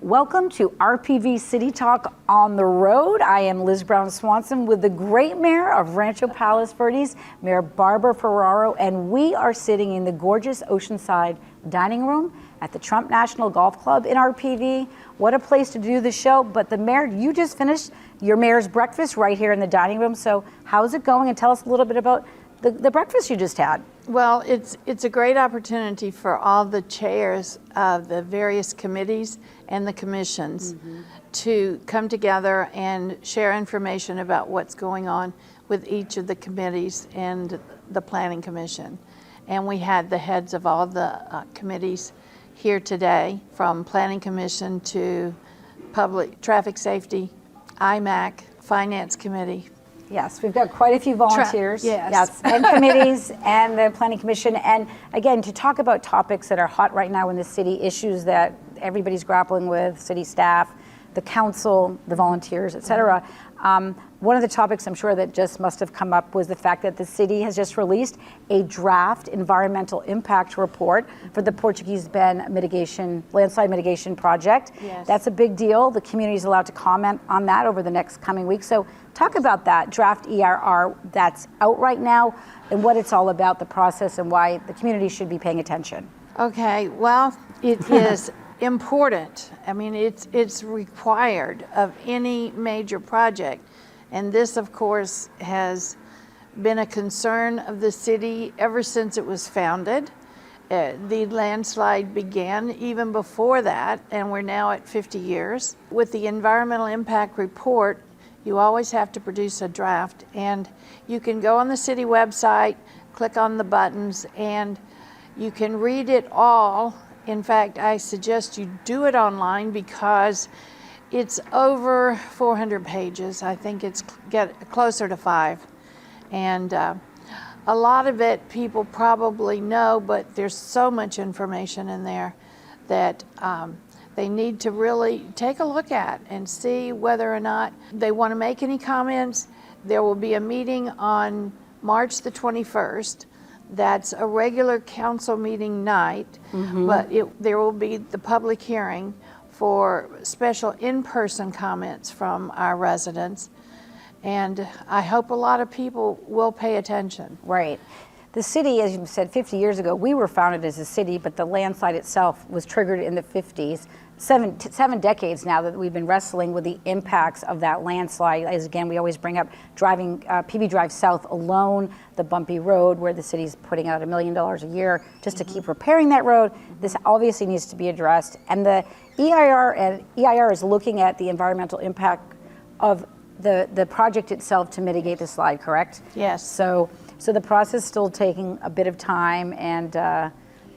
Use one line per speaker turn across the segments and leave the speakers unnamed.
Welcome to RPV City Talk on the Road. I am Liz Brown Swanson with the great mayor of Rancho, Palos, Verdes, Mayor Barbara Ferraro, and we are sitting in the gorgeous Oceanside dining room at the Trump National Golf Club in RPV. What a place to do the show. But the mayor, you just finished your mayor's breakfast right here in the dining room. So how's it going? And tell us a little bit about the breakfast you just had.
Well, it's a great opportunity for all the chairs of the various committees and the commissions to come together and share information about what's going on with each of the committees and the Planning Commission. And we had the heads of all the committees here today, from Planning Commission to Public Traffic Safety, IMAC, Finance Committee.
Yes, we've got quite a few volunteers.
Yes.
And committees and the Planning Commission. And again, to talk about topics that are hot right now in the city, issues that everybody's grappling with, city staff, the council, the volunteers, et cetera. One of the topics I'm sure that just must have come up was the fact that the city has just released a draft environmental impact report for the Portuguese landslide mitigation project.
Yes.
That's a big deal. The community is allowed to comment on that over the next coming weeks. So talk about that draft EIR that's out right now and what it's all about, the process, and why the community should be paying attention.
Okay, well, it is important. I mean, it's required of any major project. And this, of course, has been a concern of the city ever since it was founded. The landslide began even before that, and we're now at 50 years. With the environmental impact report, you always have to produce a draft, and you can go on the city website, click on the buttons, and you can read it all. In fact, I suggest you do it online because it's over 400 pages. I think it's closer to 5. And a lot of it people probably know, but there's so much information in there that they need to really take a look at and see whether or not they want to make any comments. There will be a meeting on March the 21st. That's a regular council meeting night, but there will be the public hearing for special in-person comments from our residents. And I hope a lot of people will pay attention.
Right. The city, as you said, 50 years ago, we were founded as a city, but the landslide itself was triggered in the 50s. Seven decades now that we've been wrestling with the impacts of that landslide. As again, we always bring up driving PB Drive South alone, the bumpy road where the city's putting out $1 million a year just to keep repairing that road. This obviously needs to be addressed. And the EIR is looking at the environmental impact of the project itself to mitigate the slide, correct?
Yes.
So the process is still taking a bit of time, and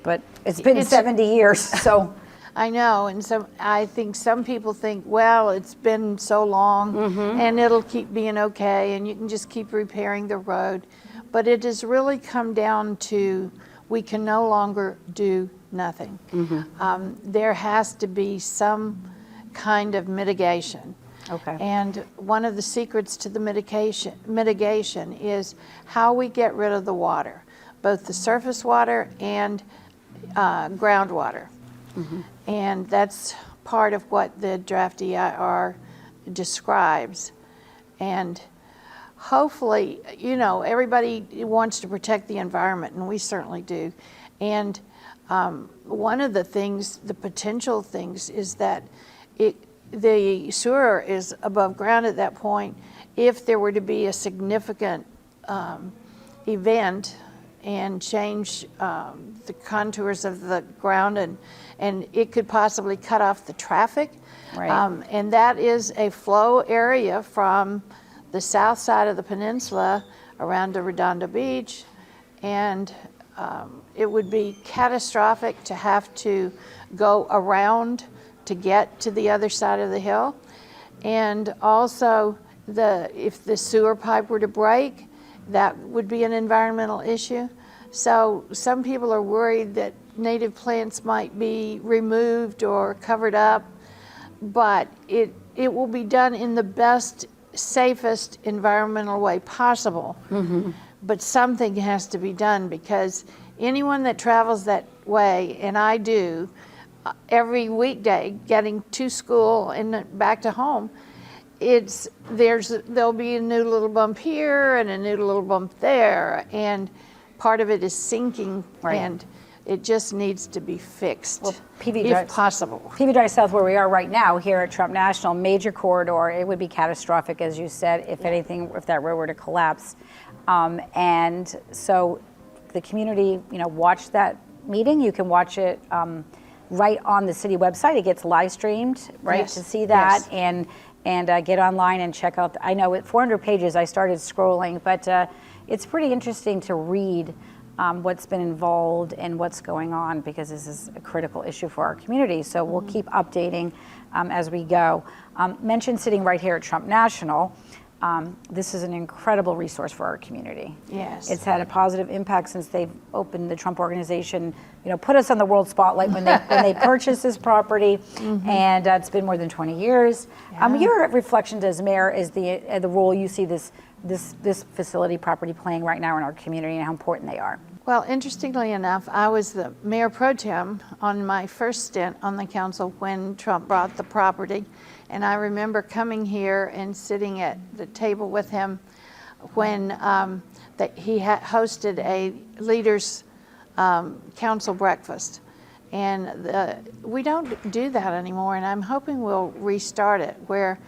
but it's been 70 years, so.
I know, and I think some people think, well, it's been so long and it'll keep being okay and you can just keep repairing the road. But it has really come down to we can no longer do nothing. There has to be some kind of mitigation.
Okay.
And one of the secrets to the mitigation is how we get rid of the water, both the surface water and groundwater. And that's part of what the draft EIR describes. And hopefully, you know, everybody wants to protect the environment, and we certainly do. And one of the things, the potential things, is that the sewer is above ground at that point. If there were to be a significant event and change the contours of the ground, and it could possibly cut off the traffic.
Right.
And that is a flow area from the south side of the peninsula around to Redondo Beach, and it would be catastrophic to have to go around to get to the other side of the hill. And also, if the sewer pipe were to break, that would be an environmental issue. So some people are worried that native plants might be removed or covered up, but it will be done in the best, safest environmental way possible. But something has to be done, because anyone that travels that way, and I do, every weekday getting to school and back to home, there'll be a new little bump here and a new little bump there, and part of it is sinking, and it just needs to be fixed, if possible.
PV Drive South, where we are right now here at Trump National, major corridor, it would be catastrophic, as you said, if anything, if that road were to collapse. And so the community, watch that meeting. You can watch it right on the city website. It gets live streamed, right, to see that, and get online and check out. I know at 400 pages, I started scrolling, but it's pretty interesting to read what's been involved and what's going on, because this is a critical issue for our community. So we'll keep updating as we go. Mentioned sitting right here at Trump National. This is an incredible resource for our community.
Yes.
It's had a positive impact since they've opened the Trump Organization, put us on the world spotlight when they purchased this property, and it's been more than 20 years. Your reflections as mayor is the role you see this facility property playing right now in our community and how important they are.
Well, interestingly enough, I was the mayor pro tem on my first stint on the council when Trump bought the property. And I remember coming here and sitting at the table with him when he hosted a leaders council breakfast. And we don't do that anymore, and I'm hoping we'll restart it, where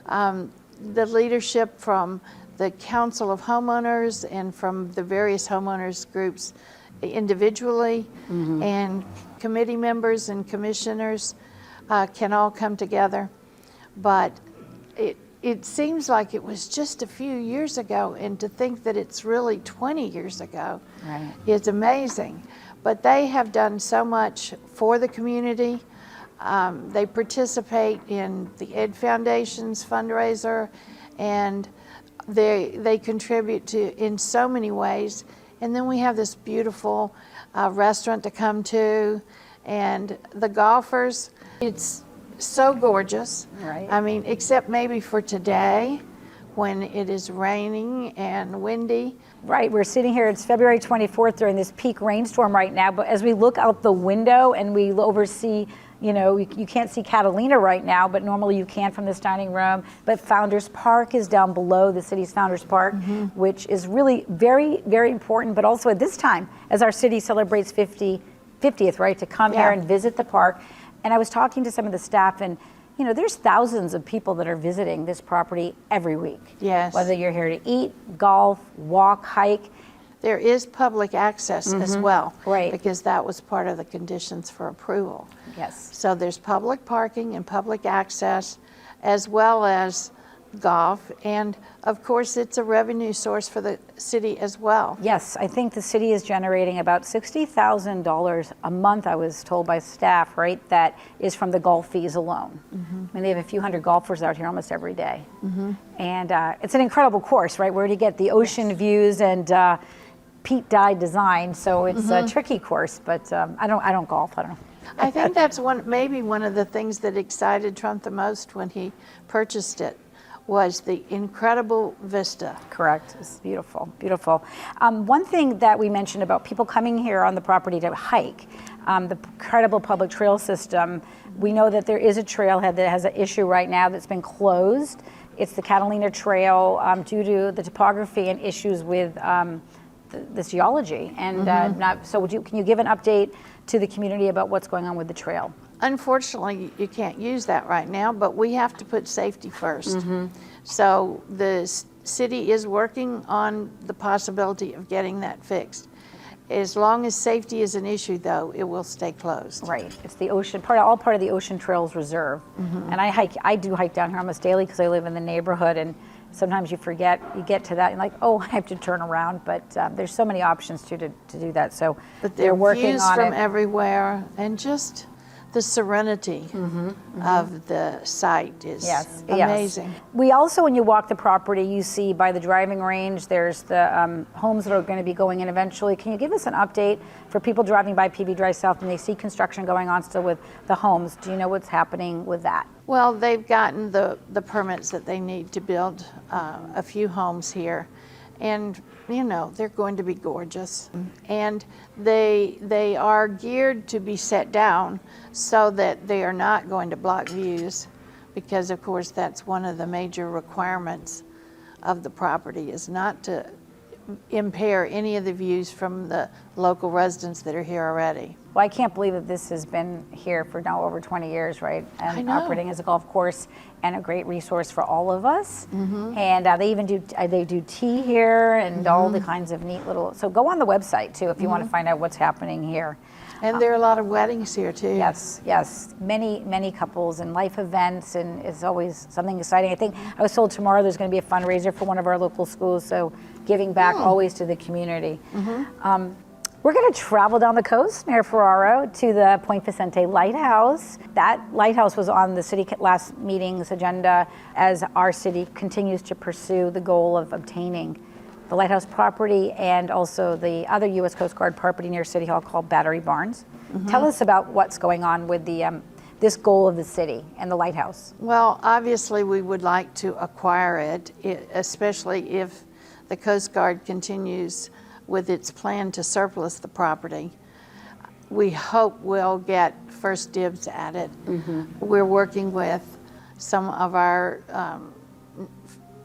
the leadership from the Council of Homeowners and from the various homeowners groups individually, and committee members and commissioners can all come together. But it seems like it was just a few years ago, and to think that it's really 20 years ago is amazing. But they have done so much for the community. They participate in the Ed Foundation's fundraiser, and they contribute in so many ways. And then we have this beautiful restaurant to come to, and the golfers, it's so gorgeous. I mean, except maybe for today when it is raining and windy.
Right, we're sitting here, it's February 24th during this peak rainstorm right now, but as we look out the window and we oversee, you can't see Catalina right now, but normally you can from this dining room. But Founders Park is down below, the city's Founders Park, which is really very, very important, but also at this time, as our city celebrates 50th, right, to come here and visit the park. And I was talking to some of the staff, and there's thousands of people that are visiting this property every week.
Yes.
Whether you're here to eat, golf, walk, hike.
There is public access as well,
right?
Because that was part of the conditions for approval.
Yes.
So there's public parking and public access, as well as golf, and of course it's a revenue source for the city as well.
Yes, I think the city is generating about $60,000 a month, I was told by staff, right, that is from the golf fees alone. I mean, they have a few hundred golfers out here almost every day. And it's an incredible course, right, where you get the ocean views and Pete Dye design, so it's a tricky course, but I don't golf, I don't know.
I think that's maybe one of the things that excited Trump the most when he purchased it, was the incredible vista.
Correct. It's beautiful, beautiful. One thing that we mentioned about people coming here on the property to hike, the incredible public trail system, we know that there is a trailhead that has an issue right now that's been closed. It's the Catalina Trail due to the topography and issues with the geology. And can you give an update to the community about what's going on with the trail?
Unfortunately, you can't use that right now, but we have to put safety first. So the city is working on the possibility of getting that fixed. As long as safety is an issue, though, it will stay closed.
Right. It's the ocean all part of the Ocean Trails Reserve. And I do hike down here almost daily because I live in the neighborhood, and sometimes you forget, you get to that and like, oh, I have to turn around, but there's so many options to do that. So
but
they're working
views
on
from
it.
everywhere, and just the serenity of the site is amazing.
Yes. We also, when you walk the property, you see by the driving range, there's the homes that are going to be going in eventually. Can you give us an update for people driving by PV Drive South and they see construction going on still with the homes? Do you know what's happening with that?
Well, they've gotten the permits that they need to build a few homes here. And, you know, they're going to be gorgeous. And they are geared to be set down so that they are not going to block views, because of course that's one of the major requirements of the property, is not to impair any of the views from the local residents that are here already.
Well, I can't believe that this has been here for now over 20 years, right? And
I know.
operating as a golf course and a great resource for all of us. And they even do tea here and all the kinds of neat little. So go on the website too if you want to find out what's happening here.
And there are a lot of weddings here too.
Yes, yes. Many couples and life events, and it's always something exciting. I think I was told tomorrow there's going to be a fundraiser for one of our local schools, so giving back always to the community. We're going to travel down the coast near Ferraro to the Point Vicente Lighthouse. That lighthouse was on the city last meeting's agenda as our city continues to pursue the goal of obtaining the lighthouse property and also the other U.S. Coast Guard property near City Hall called Battery Barns. Tell us about what's going on with the this goal of the city and the lighthouse.
Well, obviously we would like to acquire it, especially if the Coast Guard continues with its plan to surplus the property. We hope we'll get first dibs at it. We're working with some of our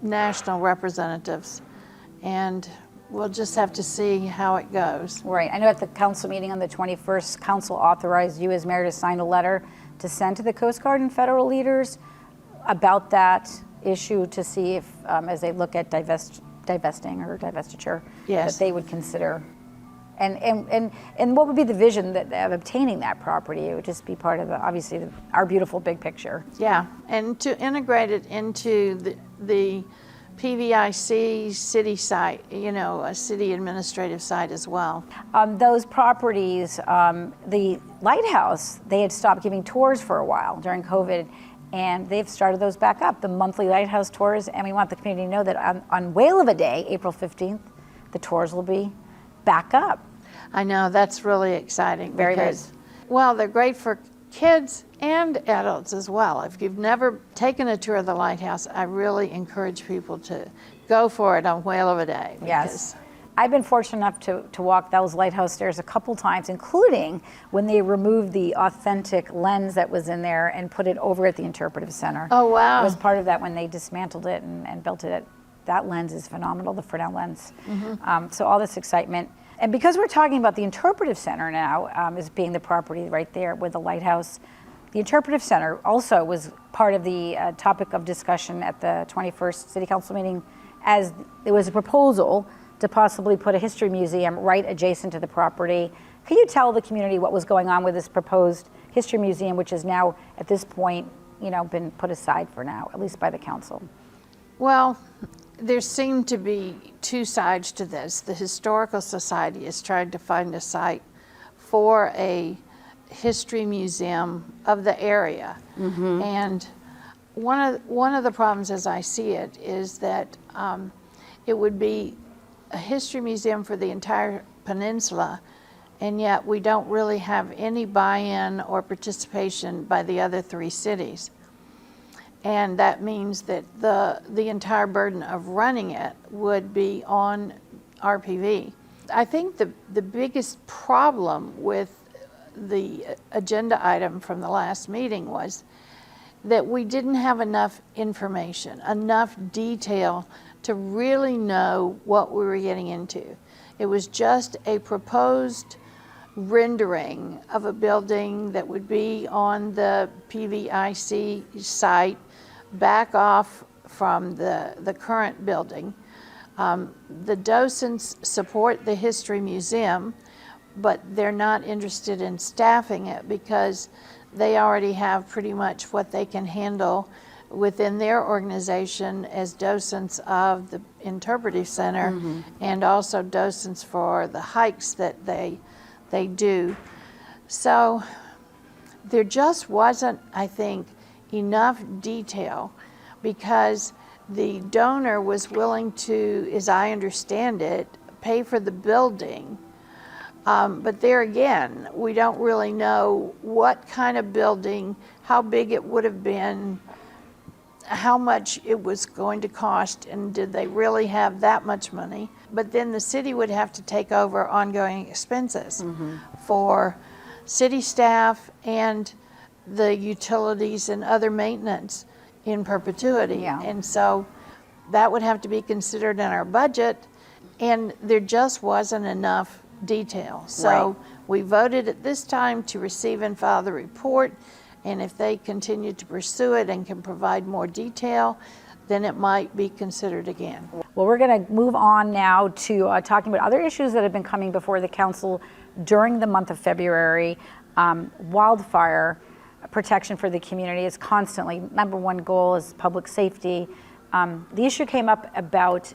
national representatives, and we'll just have to see how it goes.
Right. I know at the council meeting on the 21st, council authorized you as mayor to sign a letter to send to the Coast Guard and federal leaders about that issue to see if, as they look at divesting or divestiture,
Yes.
that they would consider. And what would be the vision of obtaining that property? It would just be part of obviously our beautiful big picture.
Yeah, and to integrate it into the PVIC city site, you know, a city administrative site as well.
Those properties, the Lighthouse, they had stopped giving tours for a while during COVID, and they've started those back up, the monthly Lighthouse tours, and we want the community to know that on Whale of a Day, April 15th, the tours will be back up.
I know, that's really exciting.
Very good.
Well, they're great for kids and adults as well. If you've never taken a tour of the Lighthouse, I really encourage people to go for it on Whale of a Day.
Yes. I've been fortunate enough to walk those lighthouse stairs a couple times, including when they removed the authentic lens that was in there and put it over at the interpretive center.
Oh, wow.
I was part of that when they dismantled it and built it. That lens is phenomenal, the Fresnel lens. So all this excitement. And because we're talking about the interpretive center now as being the property right there with the lighthouse, the interpretive center also was part of the topic of discussion at the 21st City Council meeting, as there was a proposal to possibly put a history museum right adjacent to the property. Can you tell the community what was going on with this proposed history museum, which is now at this point, you know, been put aside for now, at least by the council?
Well, there seem to be two sides to this. The Historical Society has tried to find a site for a history museum of the area. And one of the problems as I see it is that it would be a history museum for the entire peninsula, and yet we don't really have any buy-in or participation by the other three cities. And that means that the entire burden of running it would be on RPV. I think the biggest problem with the agenda item from the last meeting was that we didn't have enough information, enough detail to really know what we were getting into. It was just a proposed rendering of a building that would be on the PVIC site, back off from the current building. The docents support the History Museum, but they're not interested in staffing it because they already have pretty much what they can handle within their organization as docents of the Interpretive Center and also docents for the hikes that they do. So there just wasn't, I think, enough detail because the donor was willing to, as I understand it, pay for the building. But there again, we don't really know what kind of building, how big it would have been, how much it was going to cost and did they really have that much money. But then the city would have to take over ongoing expenses for city staff and the utilities and other maintenance in perpetuity.
Yeah.
And so that would have to be considered in our budget, and there just wasn't enough detail. So
Right.
we voted at this time to receive and file the report, and if they continue to pursue it and can provide more detail, then it might be considered again.
Well, we're going to move on now to talking about other issues that have been coming before the council during the month of February. Wildfire protection for the community is constantly, number one goal is public safety. The issue came up about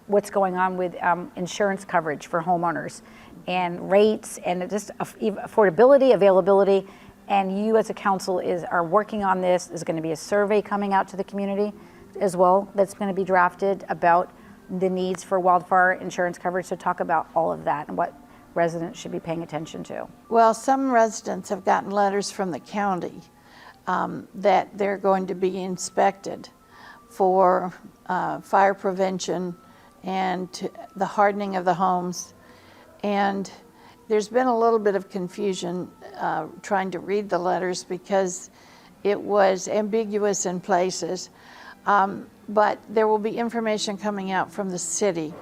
what's going on with insurance coverage for homeowners and rates and just affordability, availability. And you as a council are working on this. There's going to be a survey coming out to the community as well that's going to be drafted about the needs for wildfire insurance coverage. So talk about all of that and what residents should be paying attention to.
Well, some residents have gotten letters from the county that they're going to be inspected for fire prevention and the hardening of the homes. And there's been a little bit of confusion trying to read the letters because it was ambiguous in places. But there will be information coming out from the city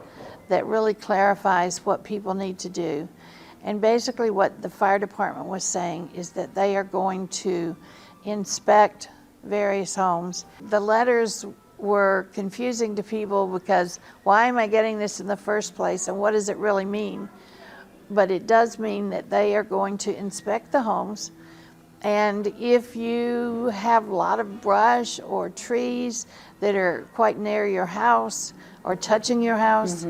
that really clarifies what people need to do. And basically what the fire department was saying is that they are going to inspect various homes. The letters were confusing to people because why am I getting this in the first place and what does it really mean? But it does mean that they are going to inspect the homes, and if you have a lot of brush or trees that are quite near your house or touching your house,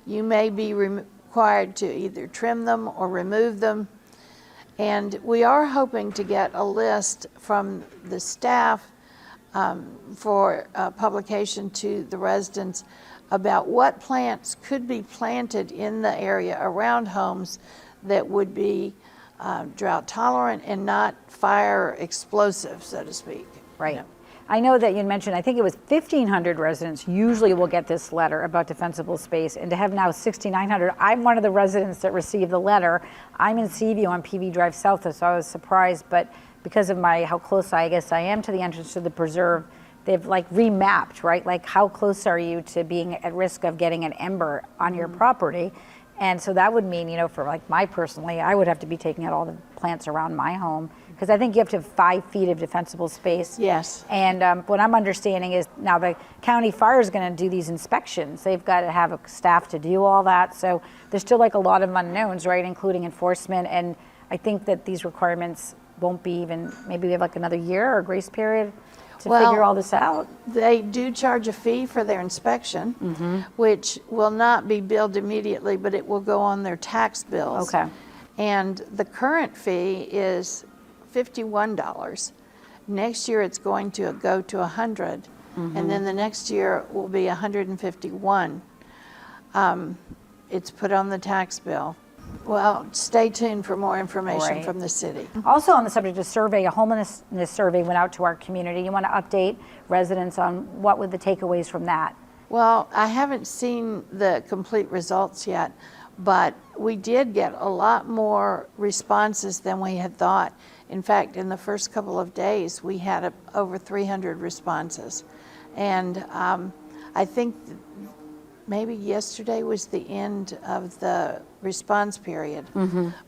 you may be required to either trim them or remove them. And we are hoping to get a list from the staff for publication to the residents about what plants could be planted in the area around homes that would be drought tolerant and not fire explosive, so to speak.
Right.
Yeah.
I know that you mentioned, I think it was 1,500 residents usually will get this letter about defensible space, and to have now 6,900, I'm one of the residents that received the letter. I'm in Seaview on PV Drive South, so I was surprised, but because of how close I guess I am to the entrance to the preserve, they've like remapped, right? Like how close are you to being at risk of getting an ember on your property? And so that would mean, for like my personally, I would have to be taking out all the plants around my home because I think you have to have 5 feet of defensible space.
Yes.
And what I'm understanding is now the county fire is going to do these inspections. They've got to have a staff to do all that. So there's still like a lot of unknowns, right? Including enforcement. And I think that these requirements won't be even, maybe we have like another year or grace period to figure all this out.
They do charge a fee for their inspection, which will not be billed immediately, but it will go on their tax bills.
Okay.
And the current fee is $51. Next year it's going to go to $100, and then the next year will be $151. It's put on the tax bill. Well, stay tuned for more information
Right.
from the city.
Also on the subject of survey, a homelessness survey went out to our community. You want to update residents on what were the takeaways from that?
Well, I haven't seen the complete results yet, but we did get a lot more responses than we had thought. In fact, in the first couple of days, we had over 300 responses. And I think maybe yesterday was the end of the response period.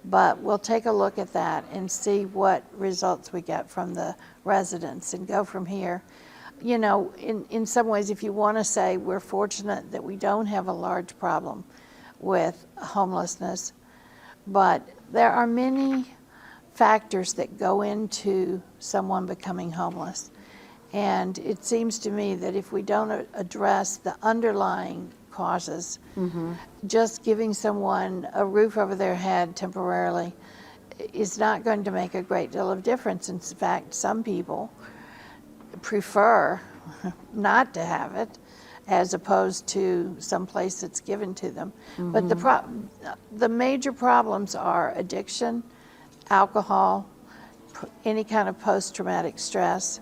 But we'll take a look at that and see what results we get from the residents and go from here. In some ways, if you want to say we're fortunate that we don't have a large problem with homelessness, but there are many factors that go into someone becoming homeless. And it seems to me that if we don't address the underlying causes, just giving someone a roof over their head temporarily is not going to make a great deal of difference. In fact, some people prefer not to have it as opposed to some place that's given to them. But the major problems are addiction, alcohol, any kind of post-traumatic stress.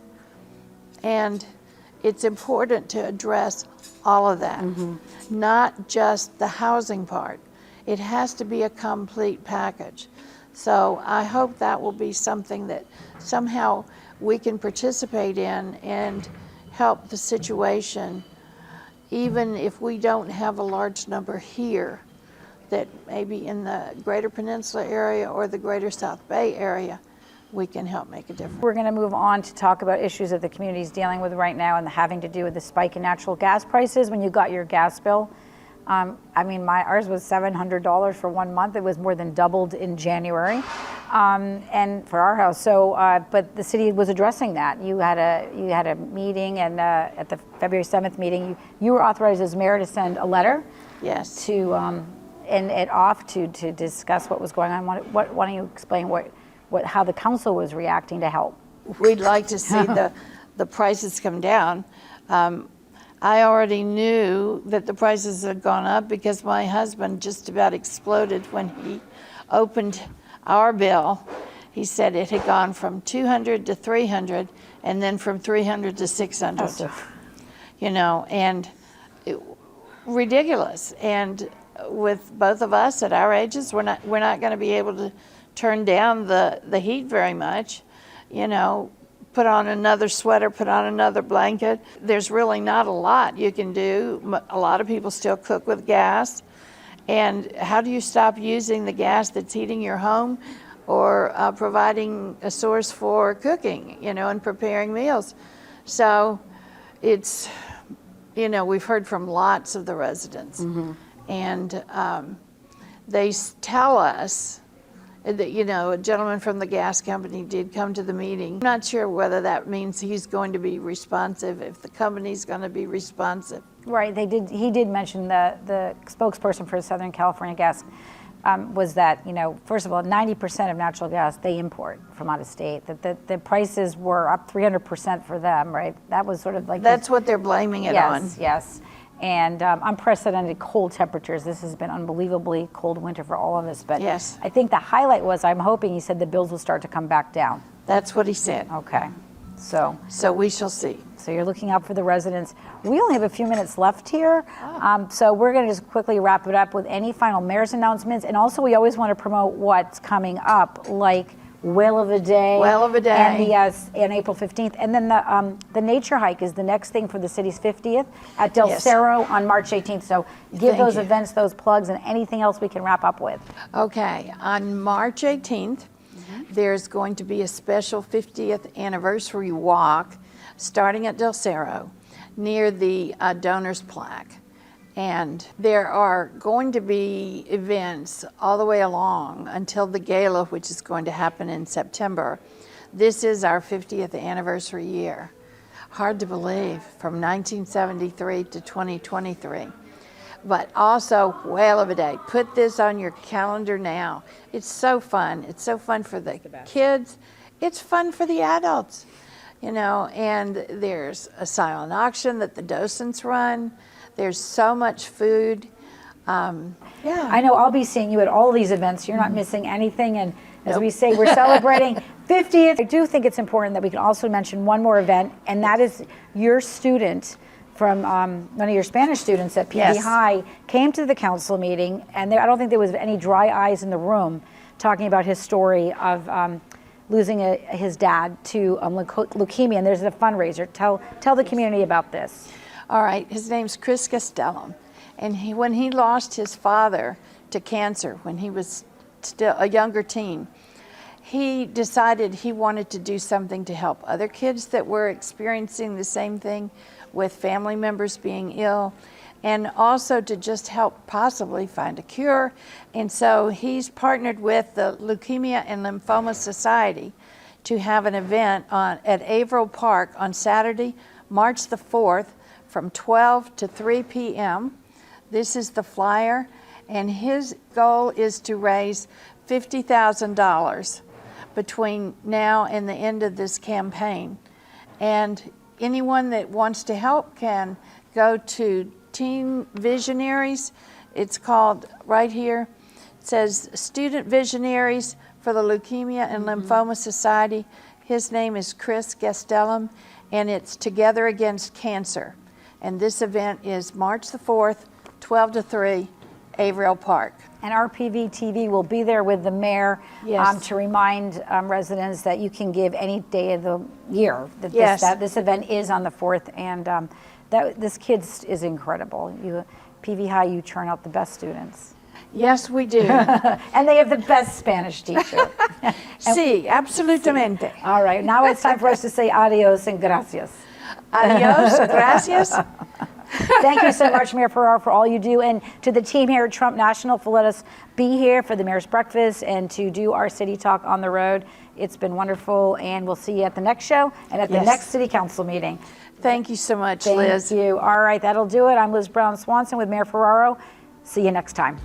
And it's important to address all of that, not just the housing part. It has to be a complete package. So I hope that will be something that somehow we can participate in and help the situation, even if we don't have a large number here, that maybe in the Greater Peninsula area or the Greater South Bay area, we can help make a difference.
We're going to move on to talk about issues that the community is dealing with right now and having to do with the spike in natural gas prices. When you got your gas bill, I mean, ours was $700 for 1 month. It was more than doubled in January, and for our house. So, but the city was addressing that. You had a meeting, and at the February 7th meeting, you were authorized as mayor to send a letter.
Yes.
To to discuss what was going on. Why don't you explain how the council was reacting to help?
We'd like to see the prices come down. I already knew that the prices had gone up because my husband just about exploded when he opened our bill. He said it had gone from 200 to 300 and then from 300 to 600.
Awesome.
You know, and ridiculous. And with both of us at our ages, we're not going to be able to turn down the heat very much, you know. Put on another sweater, put on another blanket. There's really not a lot you can do. A lot of people still cook with gas. And how do you stop using the gas that's heating your home or providing a source for cooking, you know, and preparing meals? So it's, you know, we've heard from lots of the residents. And they tell us that, you know, a gentleman from the gas company did come to the meeting. I'm not sure whether that means he's going to be responsive, if the company's going to be responsive.
Right, he did mention the spokesperson for Southern California Gas was that, you know, first of all, 90% of natural gas they import from out of state. That the prices were up 300% for them, right? That was sort of like
that's what they're blaming it on.
Yes. And unprecedented cold temperatures. This has been unbelievably cold winter for all of us. But
yes.
I think the highlight was, I'm hoping, he said the bills will start to come back down.
That's what he said.
Okay. So
we shall see.
So you're looking out for the residents. We only have a few minutes left here. So we're going to just quickly wrap it up with any final mayor's announcements. And also, we always want to promote what's coming up, like Whale of a Day. And April 15th. And then the nature hike is the next thing for the city's 50th at Del Cerro on March 18th. So give those events, those plugs, and anything else we can wrap up with.
Okay, on March 18th, there's going to be a special 50th anniversary walk starting at Del Cerro near the donor's plaque. And there are going to be events all the way along until the gala, which is going to happen in September. This is our 50th anniversary year. Hard to believe, from 1973 to 2023. But also, Whale of a Day. Put this on your calendar now. It's so fun. It's so fun for the kids. It's fun for the adults, you know. And there's a silent auction that the docents run. There's so much food.
I know I'll be seeing you at all these events. You're not missing anything. And as we say, we're celebrating 50th. I do think it's important that we can also mention one more event, and that is your student from one of your Spanish students at PD High came to the council meeting, and I don't think there was any dry eyes in the room talking about his story of losing his dad to leukemia, and there's a fundraiser. Tell the community about this.
All right, his name's Chris Gastelum, and when he lost his father to cancer when he was still a younger teen, he decided he wanted to do something to help other kids that were experiencing the same thing with family members being ill, and also to just help possibly find a cure. And so he's partnered with the Leukemia and Lymphoma Society to have an event at Averill Park on Saturday, March the 4th, from 12 to 3 p.m. This is the flyer, and his goal is to raise $50,000 between now and the end of this campaign. And anyone that wants to help can go to Teen Visionaries. It's called right here. It says Student Visionaries for the Leukemia and Lymphoma Society. His name is Chris Gastelum, and it's Together Against Cancer. And this event is March the 4th, 12 to 3, Averill Park.
And RPVtv will be there with the mayor
Yes.
to remind residents that you can give any day of the year. That
Yes.
this event is on the 4th, and this kid is incredible. PV High, you churn out the best students.
Yes, we do.
And they have the best Spanish teacher.
Sí, absolutamente.
All right, now it's time for us to say adios and gracias.
Adios, gracias.
Thank you so much, Mayor Ferraro, for all you do, and to the team here at Trump National for letting us be here for the Mayor's Breakfast and to do our City Talk on the road. It's been wonderful, and we'll see you at the next show and at the
Yes.
next City Council meeting.
Thank you so much,
Thank
Liz.
you. All right, that'll do it. I'm Liz Brown Swanson with Mayor Ferraro. See you next time.